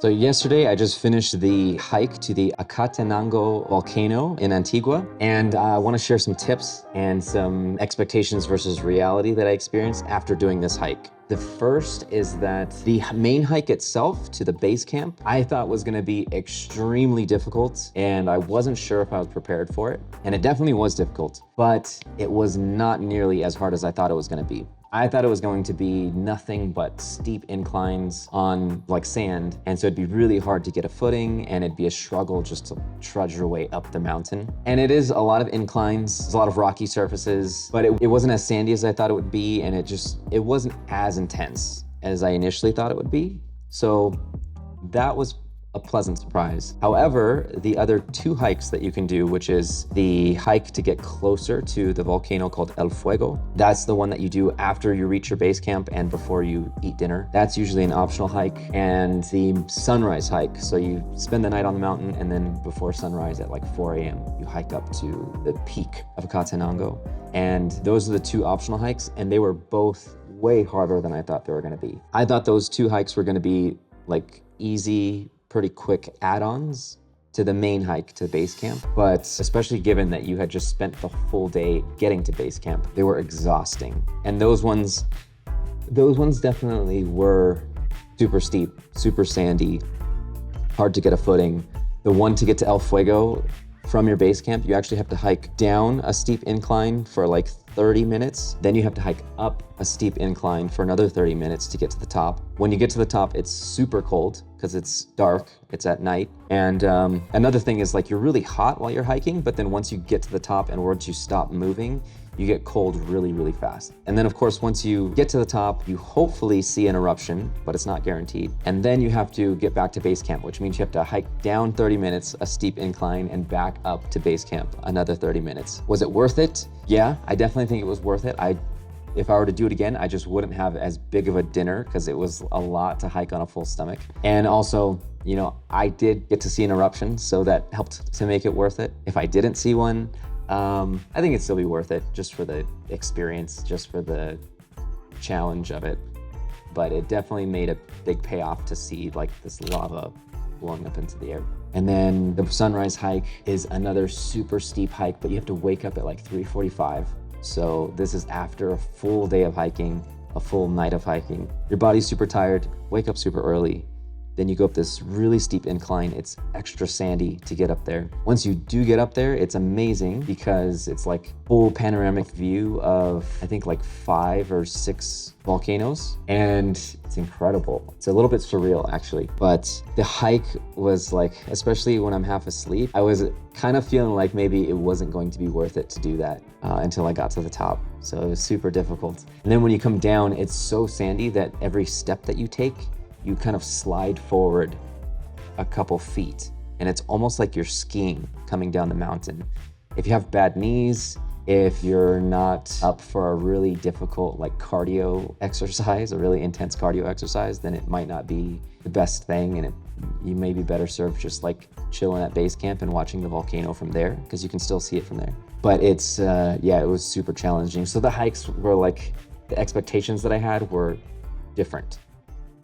So yesterday I just finished the hike to the Acatenango volcano in Antigua, and I want to share some tips and some expectations versus reality that I experienced after doing this hike. The first is that the main hike itself to the base camp, I thought was gonna be extremely difficult, and I wasn't sure if I was prepared for it. And it definitely was difficult, but it was not nearly as hard as I thought it was gonna be. I thought it was going to be nothing but steep inclines on like sand. And so it'd be really hard to get a footing and it'd be a struggle just to trudge your way up the mountain. And it is a lot of inclines, there's a lot of rocky surfaces, but it wasn't as sandy as I thought it would be. And it wasn't as intense as I initially thought it would be. So that was a pleasant surprise. However, the other two hikes that you can do, which is the hike to get closer to the volcano called El Fuego, that's the one that you do after you reach your base camp and before you eat dinner. That's usually an optional hike. And the sunrise hike, so you spend the night on the mountain and then before sunrise at like 4 a.m., you hike up to the peak of Acatenango. And those are the two optional hikes, and they were both way harder than I thought they were gonna be. I thought those two hikes were gonna be like easy, pretty quick add-ons to the main hike to base camp, but especially given that you had just spent the full day getting to base camp, they were exhausting. And those ones definitely were super steep, super sandy, hard to get a footing. The one to get to El Fuego from your base camp, you actually have to hike down a steep incline for like 30 minutes. Then you have to hike up a steep incline for another 30 minutes to get to the top. When you get to the top, it's super cold because it's dark, it's at night. And another thing is like you're really hot while you're hiking, but then once you get to the top and once you stop moving, you get cold really, really fast. And then of course, once you get to the top, you hopefully see an eruption, but it's not guaranteed. And then you have to get back to base camp, which means you have to hike down 30 minutes, a steep incline, and back up to base camp, another 30 minutes. Was it worth it? Yeah, I definitely think it was worth it. If I were to do it again, I just wouldn't have as big of a dinner because it was a lot to hike on a full stomach. And also, you know, I did get to see an eruption, so that helped to make it worth it. If I didn't see one, I think it'd still be worth it just for the experience, just for the challenge of it. But it definitely made a big payoff to see like this lava blowing up into the air. And then the sunrise hike is another super steep hike, but you have to wake up at like 3:45. So this is after a full day of hiking, a full night of hiking. Your body's super tired, wake up super early. Then you go up this really steep incline. It's extra sandy to get up there. Once you do get up there, it's amazing because it's like full panoramic view of, I think like 5 or 6 volcanoes. And it's incredible. It's a little bit surreal actually, but the hike was like, especially when I'm half asleep, I was kind of feeling like maybe it wasn't going to be worth it to do that until I got to the top. So it was super difficult. And then when you come down, it's so sandy that every step that you take, you kind of slide forward a couple feet, and it's almost like you're skiing coming down the mountain. If you have bad knees, if you're not up for a really difficult like cardio exercise, a really intense cardio exercise, then it might not be the best thing, and you may be better served just like chilling at base camp and watching the volcano from there, because you can still see it from there. But it's, yeah, it was super challenging. So the hikes were like, the expectations that I had were different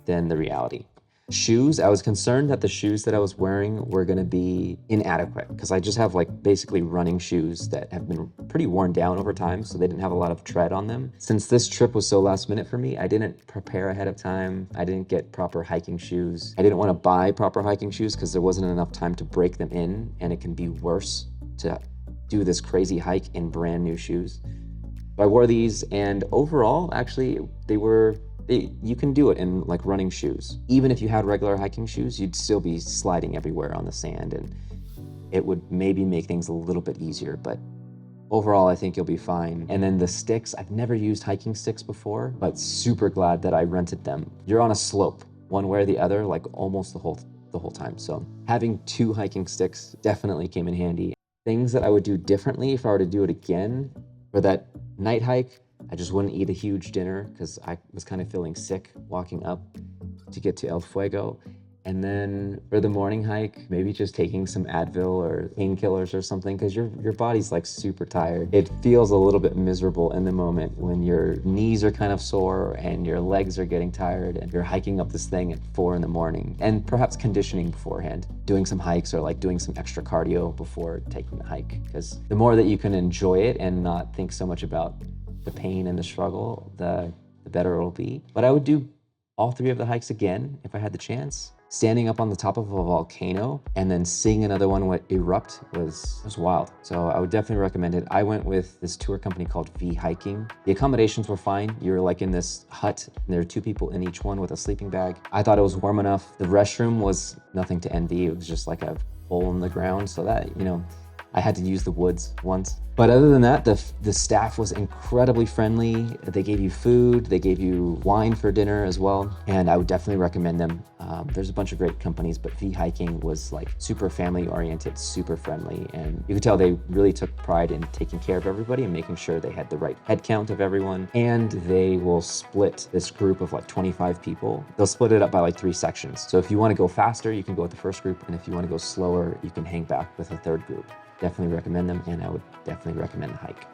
than the reality. Shoes, I was concerned that the shoes that I was wearing were gonna be inadequate because I just have like basically running shoes that have been pretty worn down over time, so they didn't have a lot of tread on them. Since this trip was so last minute for me, I didn't prepare ahead of time. I didn't get proper hiking shoes. I didn't want to buy proper hiking shoes because there wasn't enough time to break them in, and it can be worse to do this crazy hike in brand new shoes. So I wore these, and overall, actually, you can do it in like running shoes. Even if you had regular hiking shoes, you'd still be sliding everywhere on the sand, and it would maybe make things a little bit easier, but overall, I think you'll be fine. And then the sticks, I've never used hiking sticks before, but super glad that I rented them. You're on a slope, one way or the other, like almost the whole time. So having 2 hiking sticks definitely came in handy. Things that I would do differently if I were to do it again for that night hike, I just wouldn't eat a huge dinner because I was kind of feeling sick walking up to get to El Fuego. And then for the morning hike, maybe just taking some Advil or painkillers or something, because your body's like super tired. It feels a little bit miserable in the moment when your knees are kind of sore and your legs are getting tired and you're hiking up this thing at 4 in the morning, and perhaps conditioning beforehand, doing some hikes or like doing some extra cardio before taking the hike. Because the more that you can enjoy it and not think so much about the pain and the struggle, the better it'll be. But I would do all 3 of the hikes again if I had the chance. Standing up on the top of a volcano and then seeing another one erupt was wild. So I would definitely recommend it. I went with this tour company called V Hiking. The accommodations were fine. You're like in this hut, and there are 2 people in each one with a sleeping bag. I thought it was warm enough. The restroom was nothing to envy. It was just like a hole in the ground, so that, I had to use the woods once. But other than that, the staff was incredibly friendly. They gave you food, they gave you wine for dinner as well, and I would definitely recommend them. There's a bunch of great companies, but V Hiking was like super family oriented, super friendly, and you could tell they really took pride in taking care of everybody and making sure they had the right head count of everyone. And they will split this group of like 25 people. They'll split it up by like 3 sections. So if you want to go faster, you can go with the first group, and if you want to go slower, you can hang back with a third group. Definitely recommend them, and I would definitely recommend the hike.